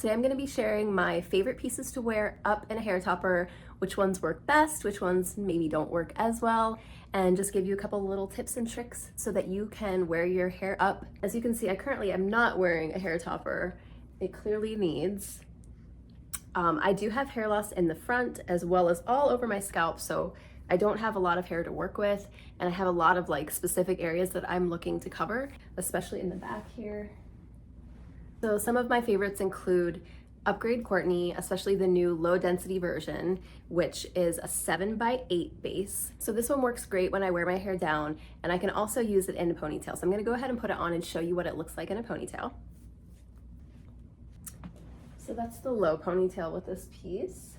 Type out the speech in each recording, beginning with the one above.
Today I'm going to be sharing my favorite pieces to wear up in a hair topper, which ones work best, which ones maybe don't work as well, and just give you a couple little tips and tricks so that you can wear your hair up. As you can see, I currently am not wearing a hair topper. It clearly needs. I do have hair loss in the front as well as all over my scalp, so I don't have a lot of hair to work with, and I have a lot of like specific areas that I'm looking to cover, especially in the back here. So some of my favorites include Upgrade Courtney, especially the new low density version, which is a 7x8 base. So this one works great when I wear my hair down, and I can also use it in a ponytail. So I'm gonna go ahead and put it on and show you what it looks like in a ponytail. So that's the low ponytail with this piece.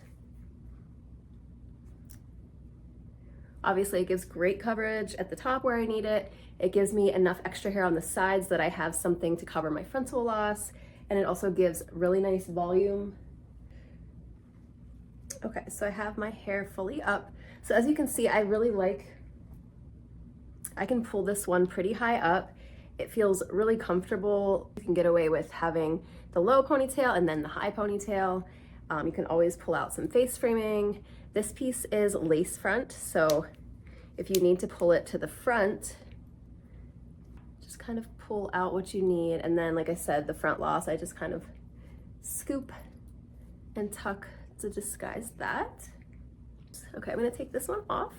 Obviously it gives great coverage at the top where I need it. It gives me enough extra hair on the sides that I have something to cover my frontal loss, and it also gives really nice volume. Okay, so I have my hair fully up. So as you can see, I can pull this one pretty high up. It feels really comfortable. You can get away with having the low ponytail and then the high ponytail. You can always pull out some face framing. This piece is lace front, so if you need to pull it to the front, just kind of pull out what you need. And then, like I said, the front loss, I just kind of scoop and tuck to disguise that. Okay, I'm gonna take this one off.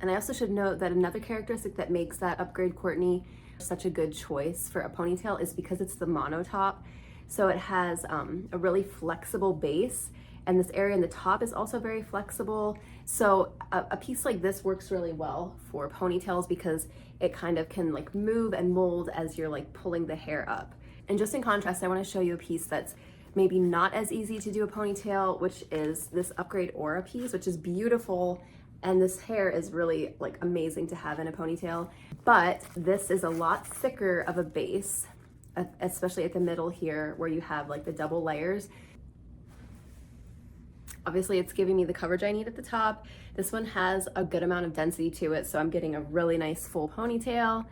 And I also should note that another characteristic that makes that Upgrade Courtney such a good choice for a ponytail is because it's the mono top. So it has a really flexible base, and this area in the top is also very flexible. So a piece like this works really well for ponytails because it kind of can like move and mold as you're like pulling the hair up. And just in contrast, I want to show you a piece that's maybe not as easy to do a ponytail, which is this Upgrade Aura piece, which is beautiful. And this hair is really like amazing to have in a ponytail. But this is a lot thicker of a base, especially at the middle here where you have like the double layers. Obviously it's giving me the coverage I need at the top. This one has a good amount of density to it, so I'm getting a really nice full ponytail.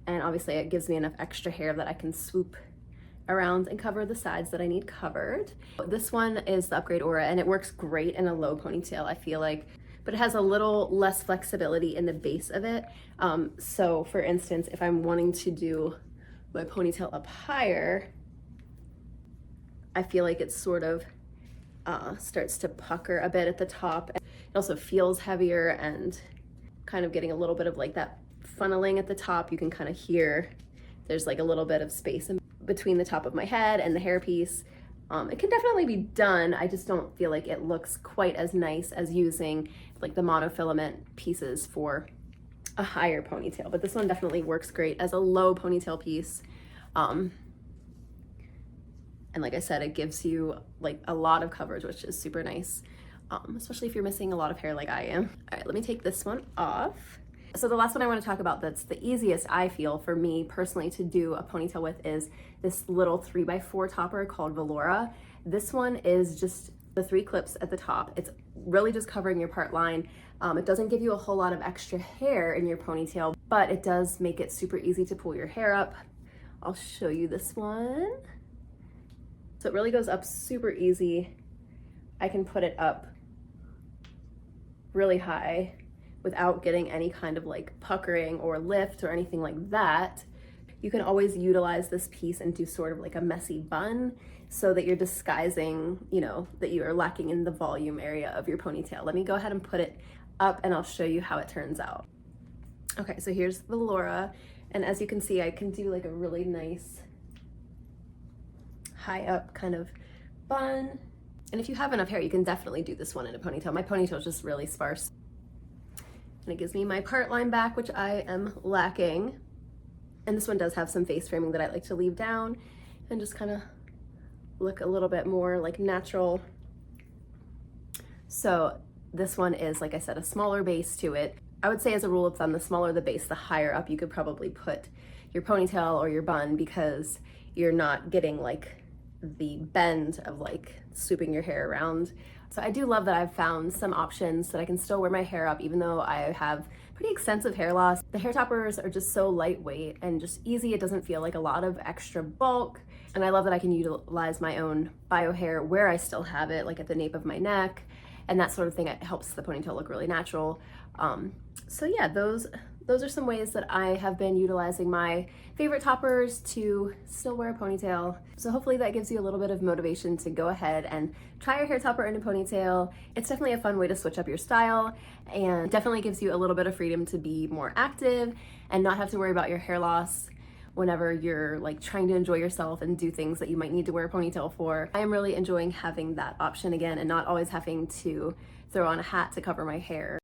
And obviously it gives me enough extra hair that I can swoop around and cover the sides that I need covered. This one is the Upgrade Aura, and it works great in a low ponytail, I feel like, but it has a little less flexibility in the base of it. So for instance, if I'm wanting to do my ponytail up higher, I feel like it's sort of starts to pucker a bit at the top. It also feels heavier and kind of getting a little bit of like that funneling at the top. You can kind of hear there's like a little bit of space in between the top of my head and the hairpiece. It can definitely be done. I just don't feel like it looks quite as nice as using like the monofilament pieces for a higher ponytail, but this one definitely works great as a low ponytail piece. And like I said, it gives you like a lot of coverage, which is super nice, especially if you're missing a lot of hair like I am. All right, let me take this one off. So the last one I want to talk about that's the easiest, I feel, for me personally to do a ponytail with is this little 3x4 topper called Velora. This one is just the 3 clips at the top. It's really just covering your part line. It doesn't give you a whole lot of extra hair in your ponytail, but it does make it super easy to pull your hair up. I'll show you this one. So it really goes up super easy. I can put it up really high without getting any kind of like puckering or lift or anything like that. You can always utilize this piece and do sort of like a messy bun so that you're disguising, you know, that you are lacking in the volume area of your ponytail. Let me go ahead and put it up and I'll show you how it turns out. Okay, so here's the Velora, and as you can see, I can do like a really nice high up kind of bun. And if you have enough hair, you can definitely do this one in a ponytail. My ponytail is just really sparse. And it gives me my part line back, which I am lacking. And this one does have some face framing that I like to leave down and just kind of look a little bit more like natural. So this one is, like I said, a smaller base to it. I would say as a rule of thumb, the smaller the base, the higher up you could probably put your ponytail or your bun, because you're not getting like the bend of like swooping your hair around. So I do love that I've found some options that I can still wear my hair up even though I have pretty extensive hair loss. The hair toppers are just so lightweight and just easy. It doesn't feel like a lot of extra bulk. And I love that I can utilize my own bio hair where I still have it, like at the nape of my neck, and that sort of thing. It helps the ponytail look really natural. So yeah, those are some ways that I have been utilizing my favorite toppers to still wear a ponytail. So hopefully that gives you a little bit of motivation to go ahead and try your hair topper in a ponytail. It's definitely a fun way to switch up your style, and definitely gives you a little bit of freedom to be more active and not have to worry about your hair loss whenever you're like trying to enjoy yourself and do things that you might need to wear a ponytail for. I am really enjoying having that option again and not always having to throw on a hat to cover my hair.